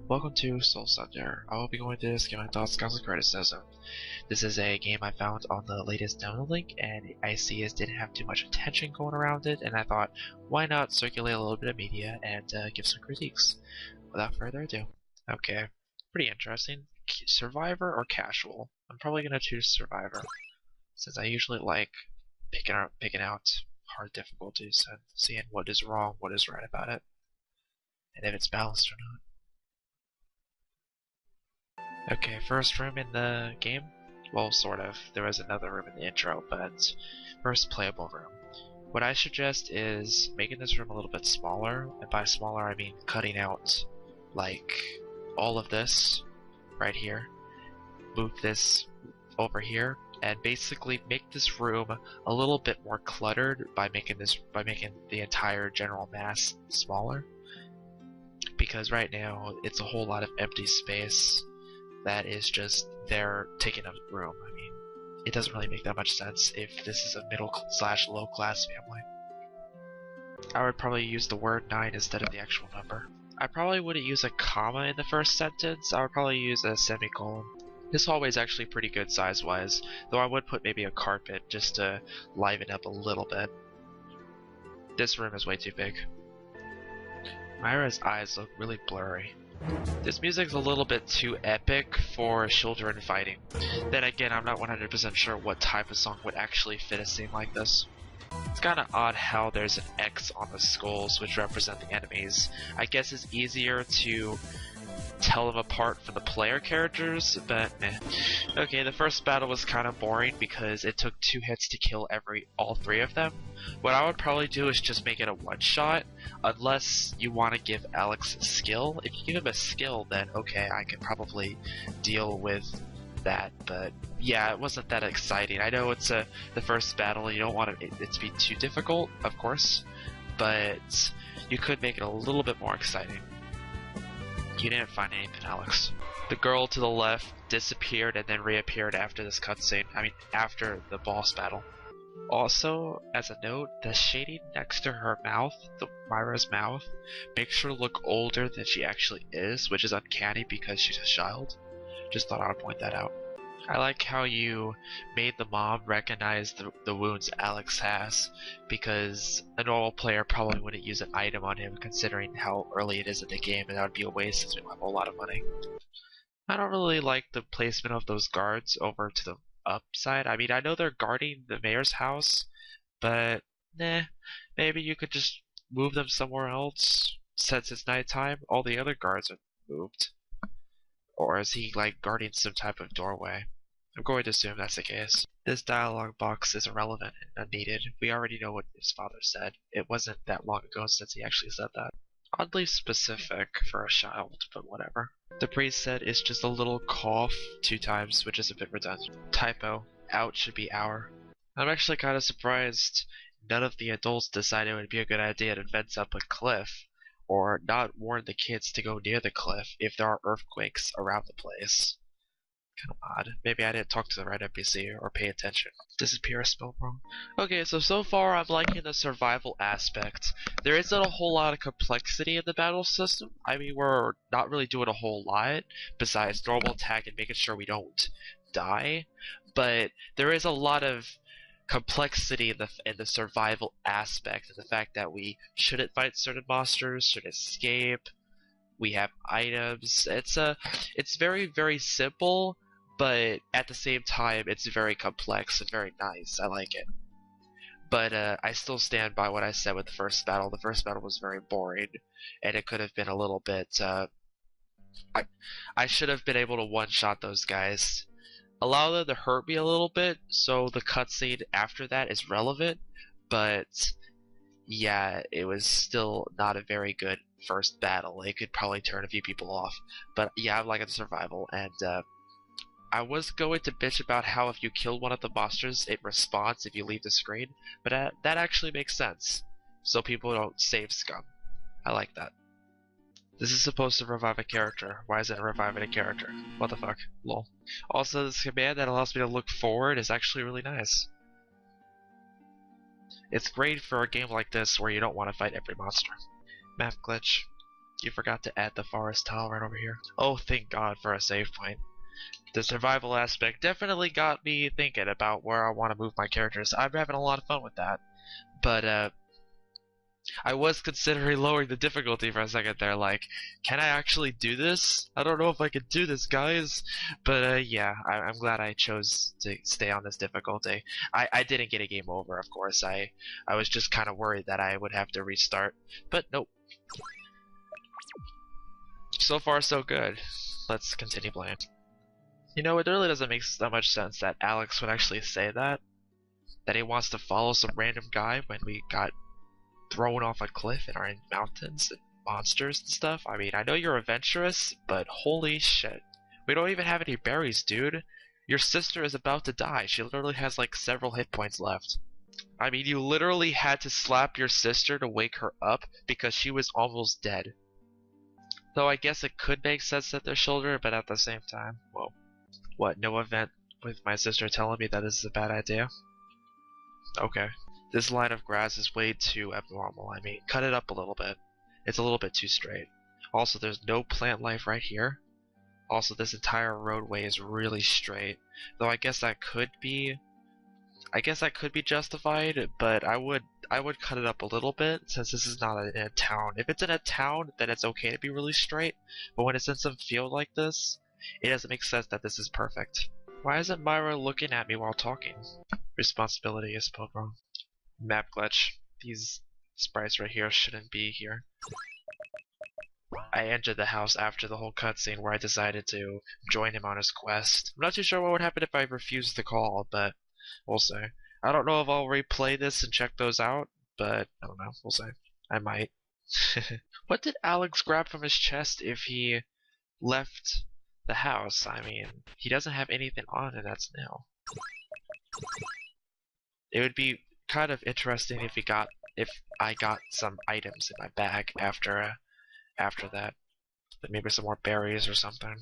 Welcome to Sunder. I will be going through this game my thoughts, counsel, criticism. This is a game I found on the latest download link, and I see it didn't have too much attention going around it, and I thought, why not circulate a little bit of media and give some critiques? Without further ado. Okay, pretty interesting. Survivor or casual? I'm probably gonna choose Survivor, since I usually like picking out hard difficulties and seeing what is wrong, what is right about it, and if it's balanced or not. Okay, first room in the game? Well, sort of. There was another room in the intro, but first playable room. What I suggest is making this room a little bit smaller, and by smaller I mean cutting out, like, all of this right here. Move this over here, and basically make this room a little bit more cluttered by making the entire general mass smaller. Because right now it's a whole lot of empty space that is just there taking up room. I mean, it doesn't really make that much sense if this is a middle/low class family. I would probably use the word 9 instead of the actual number. I probably wouldn't use a comma in the first sentence. I would probably use a semicolon. This hallway is actually pretty good size-wise, though I would put maybe a carpet just to liven up a little bit. This room is way too big. Myra's eyes look really blurry. This music's a little bit too epic for children fighting. Then again, I'm not 100% sure what type of song would actually fit a scene like this. It's kinda odd how there's an X on the skulls which represent the enemies. I guess it's easier to tell them apart from the player characters, but meh. Okay, the first battle was kinda boring because it took 2 hits to kill all 3 of them. What I would probably do is just make it a one-shot, unless you want to give Alex a skill. If you give him a skill, then okay, I can probably deal with that, but yeah, it wasn't that exciting. I know it's the first battle, you don't want it to be too difficult, of course, but you could make it a little bit more exciting. You didn't find anything, Alex. The girl to the left disappeared and then reappeared after this cutscene. I mean, after the boss battle. Also, as a note, the shading next to her mouth, Myra's mouth, makes her look older than she actually is, which is uncanny because she's a child. Just thought I would point that out. I like how you made the mom recognize the wounds Alex has, because a normal player probably wouldn't use an item on him considering how early it is in the game, and that would be a waste since we don't have a whole lot of money. I don't really like the placement of those guards over to the upside. I mean, I know they're guarding the mayor's house, but nah, maybe you could just move them somewhere else since it's nighttime. All the other guards are moved. Or is he like guarding some type of doorway? I'm going to assume that's the case. This dialogue box is irrelevant and unneeded. We already know what his father said. It wasn't that long ago since he actually said that. Oddly specific for a child, but whatever. The priest said it's just a little cough 2 times, which is a bit redundant. Typo. Out should be hour. I'm actually kind of surprised none of the adults decided it would be a good idea to fence up a cliff, or not warn the kids to go near the cliff if there are earthquakes around the place. Kind of odd. Maybe I didn't talk to the right NPC or pay attention. Disappear spelled wrong. Okay, so far I'm liking the survival aspect. There isn't a whole lot of complexity in the battle system. I mean, we're not really doing a whole lot besides normal attack and making sure we don't die, but there is a lot of complexity in the survival aspect, and the fact that we shouldn't fight certain monsters, should escape. We have items. It's very, very simple, but at the same time it's very complex and very nice. I like it. But I still stand by what I said with the first battle. The first battle was very boring, and it could have been a little bit I should have been able to one-shot those guys. Allow them to hurt me a little bit, so the cutscene after that is relevant, but yeah, it was still not a very good first battle. It could probably turn a few people off, but yeah, I'm liking the survival, and I was going to bitch about how if you kill one of the monsters, it respawns if you leave the screen, but that actually makes sense, so people don't save scum. I like that. This is supposed to revive a character. Why is it reviving a character? What the fuck? Lol. Also, this command that allows me to look forward is actually really nice. It's great for a game like this where you don't want to fight every monster. Map glitch. You forgot to add the forest tile right over here. Oh, thank God for a save point. The survival aspect definitely got me thinking about where I want to move my characters. I'm having a lot of fun with that. But, I was considering lowering the difficulty for a second there, like, can I actually do this? I don't know if I can do this, guys. But, yeah, I'm glad I chose to stay on this difficulty. I didn't get a game over, of course. I was just kind of worried that I would have to restart. But, nope. So far, so good. Let's continue playing. You know, it really doesn't make that much sense that Alex would actually say that. That he wants to follow some random guy when we got thrown off a cliff and are in mountains and monsters and stuff. I mean, I know you're adventurous, but holy shit. We don't even have any berries, dude. Your sister is about to die. She literally has like several hit points left. I mean, you literally had to slap your sister to wake her up because she was almost dead. Though I guess it could make sense that they're shoulder, but at the same time, well, what, no event with my sister telling me that this is a bad idea? Okay. This line of grass is way too abnormal. I mean, cut it up a little bit. It's a little bit too straight. Also, there's no plant life right here. Also, this entire roadway is really straight. Though I guess that could be justified, but I would cut it up a little bit since this is not in a town. If it's in a town, then it's okay to be really straight. But when it's in some field like this, it doesn't make sense that this is perfect. Why isn't Myra looking at me while talking? Responsibility is spelled wrong. Map glitch. These sprites right here shouldn't be here. I entered the house after the whole cutscene where I decided to join him on his quest. I'm not too sure what would happen if I refused the call, but we'll see. I don't know if I'll replay this and check those out, but I don't know. We'll see. I might. What did Alex grab from his chest if he left the house? I mean, he doesn't have anything on it that's new. It would be kind of interesting if I got some items in my bag after that. Like maybe some more berries or something.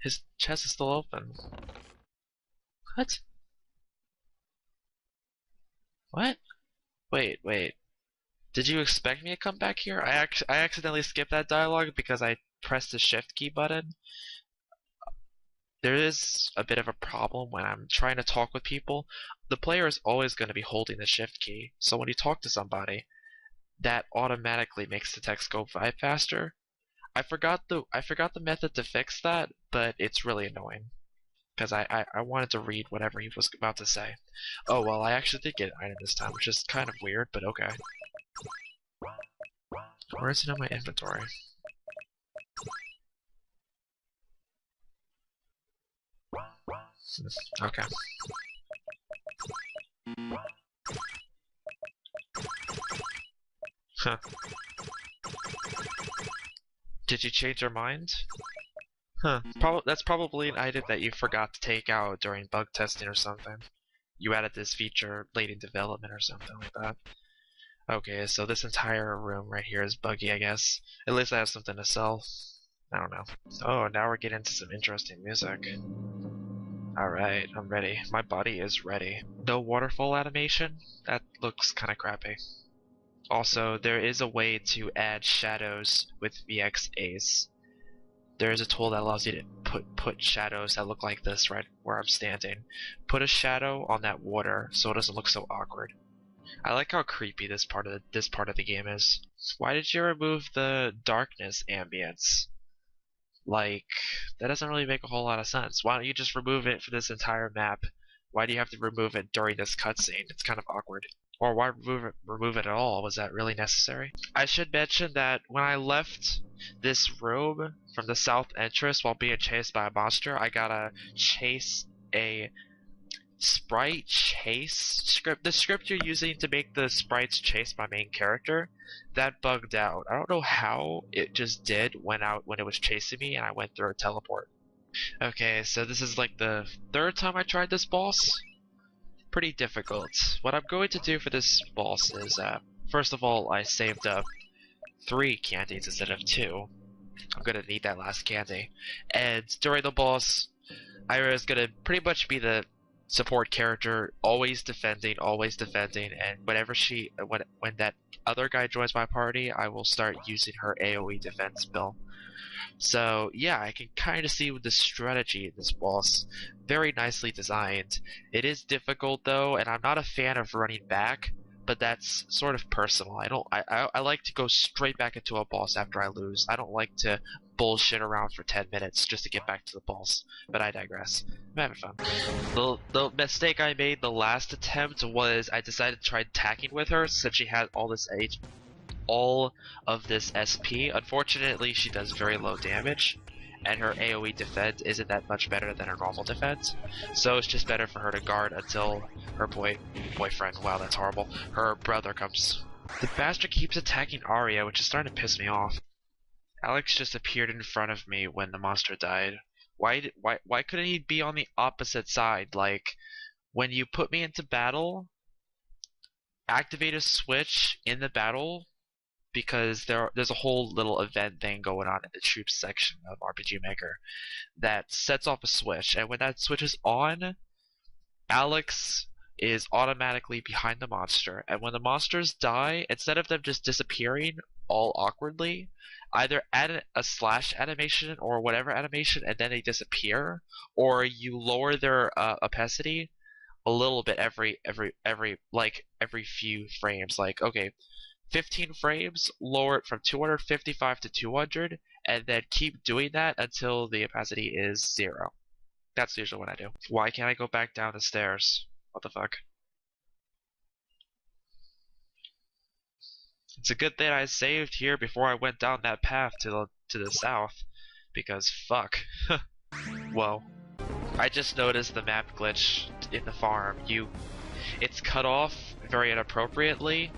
His chest is still open. What? What? Wait. Did you expect me to come back here? I accidentally skipped that dialogue because I pressed the shift key button. There is a bit of a problem when I'm trying to talk with people. The player is always going to be holding the shift key, so when you talk to somebody, that automatically makes the text go by faster. I forgot the method to fix that, but it's really annoying. Because I wanted to read whatever he was about to say. Oh well, I actually did get an item this time, which is kind of weird, but okay. Where is it in my inventory? Okay. Huh. Did you change your mind? Huh. That's probably an item that you forgot to take out during bug testing or something. You added this feature late in development or something like that. Okay, so this entire room right here is buggy, I guess. At least I have something to sell. I don't know. Oh, now we're getting into some interesting music. Alright, I'm ready. My body is ready. No waterfall animation? That looks kinda crappy. Also, there is a way to add shadows with VX Ace. There is a tool that allows you to put shadows that look like this right where I'm standing. Put a shadow on that water so it doesn't look so awkward. I like how creepy this part of the game is. Why did you remove the darkness ambience? Like, that doesn't really make a whole lot of sense. Why don't you just remove it for this entire map? Why do you have to remove it during this cutscene? It's kind of awkward. Or why remove it at all? Was that really necessary? I should mention that when I left this room from the south entrance while being chased by a monster, I gotta chase a sprite chase script. The script you're using to make the sprites chase my main character, that bugged out. I don't know how it just did when it was chasing me and I went through a teleport. Okay, so this is like the third time I tried this boss. Pretty difficult. What I'm going to do for this boss is, first of all, I saved up 3 candies instead of 2. I'm gonna need that last candy. And during the boss, I was gonna pretty much be the support character, always defending, and when that other guy joins my party, I will start using her AoE defense spell. So yeah, I can kind of see the strategy in this boss. Very nicely designed. It is difficult though, and I'm not a fan of running back, but that's sort of personal. I like to go straight back into a boss after I lose. I don't like to bullshit around for 10 minutes just to get back to the boss. But I digress. I'm having fun. The mistake I made the last attempt was I decided to try attacking with her since she had all of this SP. Unfortunately, she does very low damage, and her AoE defense isn't that much better than her normal defense. So it's just better for her to guard until her boyfriend, wow that's horrible, her brother comes. The bastard keeps attacking Arya, which is starting to piss me off. Alex just appeared in front of me when the monster died. Why couldn't he be on the opposite side? Like, when you put me into battle, activate a switch in the battle, because there's a whole little event thing going on in the troops section of RPG Maker that sets off a switch, and when that switch is on, Alex is automatically behind the monster, and when the monsters die, instead of them just disappearing all awkwardly, either add a slash animation or whatever animation and then they disappear, or you lower their opacity a little bit every few frames. Like, okay, 15 frames, lower it from 255 to 200, and then keep doing that until the opacity is 0. That's usually what I do. Why can't I go back down the stairs? What the fuck? It's a good thing I saved here before I went down that path to the south, because fuck. Whoa. I just noticed the map glitch in the farm. It's cut off very inappropriately.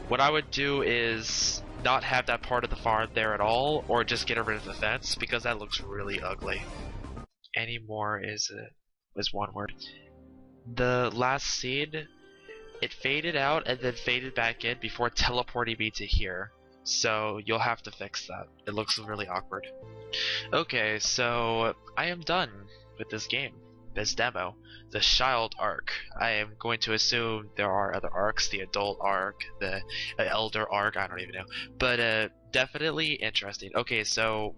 What I would do is not have that part of the farm there at all, or just get rid of the fence, because that looks really ugly. Anymore is one word. The last scene, it faded out and then faded back in before teleporting me to here. So you'll have to fix that. It looks really awkward. Okay, so I am done with this game, this demo. The child arc. I am going to assume there are other arcs, the adult arc, the elder arc, I don't even know. But definitely interesting. Okay, so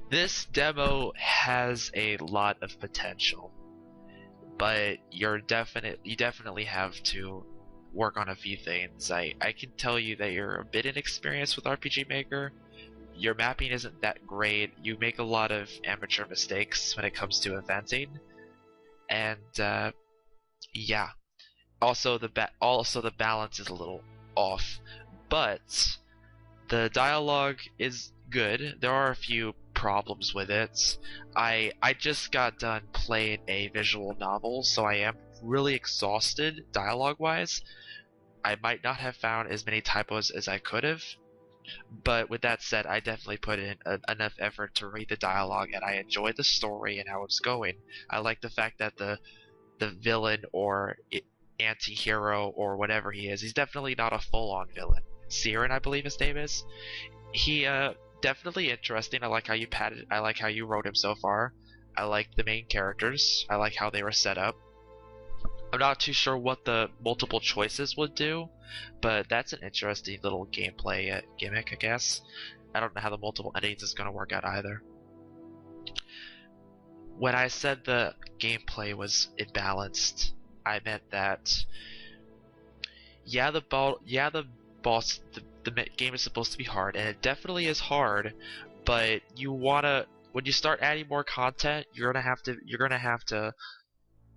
this demo has a lot of potential, but you definitely have to work on a few things. I can tell you that you're a bit inexperienced with RPG Maker. Your mapping isn't that great. You make a lot of amateur mistakes when it comes to eventing, and yeah. Also the balance is a little off, but the dialogue is good. There are a few problems with it. I just got done playing a visual novel, so I am really exhausted dialogue-wise. I might not have found as many typos as I could have, but with that said, I definitely put in enough effort to read the dialogue, and I enjoyed the story and how it's going. I like the fact that the villain or anti-hero or whatever he is, he's definitely not a full-on villain. Siren, I believe his name is. He definitely interesting. I like how you wrote him so far. I like the main characters. I like how they were set up. I'm not too sure what the multiple choices would do, but that's an interesting little gameplay gimmick, I guess. I don't know how the multiple endings is going to work out either. When I said the gameplay was imbalanced, I meant that the game is supposed to be hard, and it definitely is hard, but when you start adding more content, you're gonna have to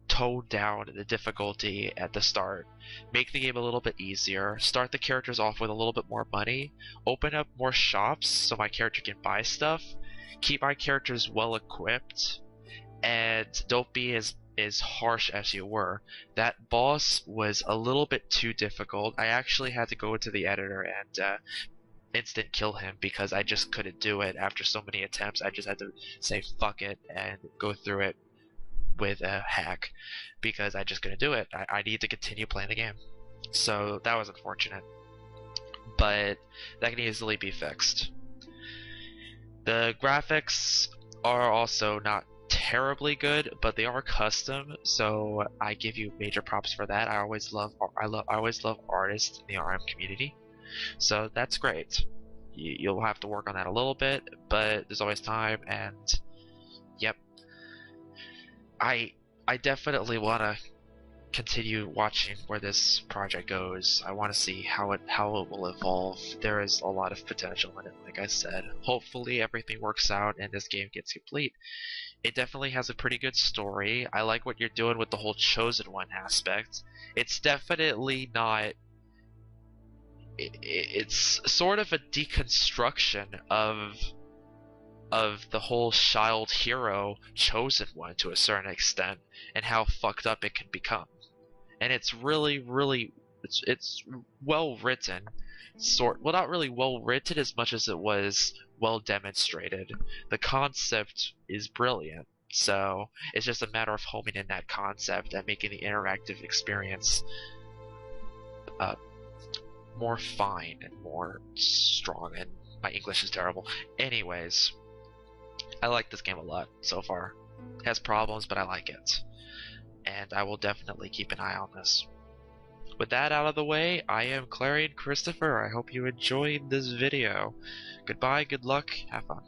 tone down the difficulty at the start, make the game a little bit easier, start the characters off with a little bit more money, open up more shops so my character can buy stuff, keep my characters well equipped, and don't be as harsh as you were. That boss was a little bit too difficult. I actually had to go into the editor and instant kill him because I just couldn't do it after so many attempts. I just had to say fuck it and go through it with a hack because I just couldn't do it. I need to continue playing the game. So that was unfortunate. But that can easily be fixed. The graphics are also not terribly good, but they are custom, so I give you major props for that. I always love artists in the RM community, so that's great. You'll have to work on that a little bit, but there's always time. And yep, I definitely want to continue watching where this project goes. I want to see how it will evolve. There is a lot of potential in it, like I said. Hopefully everything works out and this game gets complete. It definitely has a pretty good story. I like what you're doing with the whole Chosen One aspect. It's definitely not... It's sort of a deconstruction of the whole child hero Chosen One to a certain extent, and how fucked up it can become. And it's really it's well written. Well, not really well written as much as it was well demonstrated. The concept is brilliant, so it's just a matter of homing in that concept and making the interactive experience more fine and more strong. And my English is terrible. Anyways, I like this game a lot so far. It has problems, but I like it. And I will definitely keep an eye on this. With that out of the way, I am Clarion Christopher. I hope you enjoyed this video. Goodbye, good luck, have fun.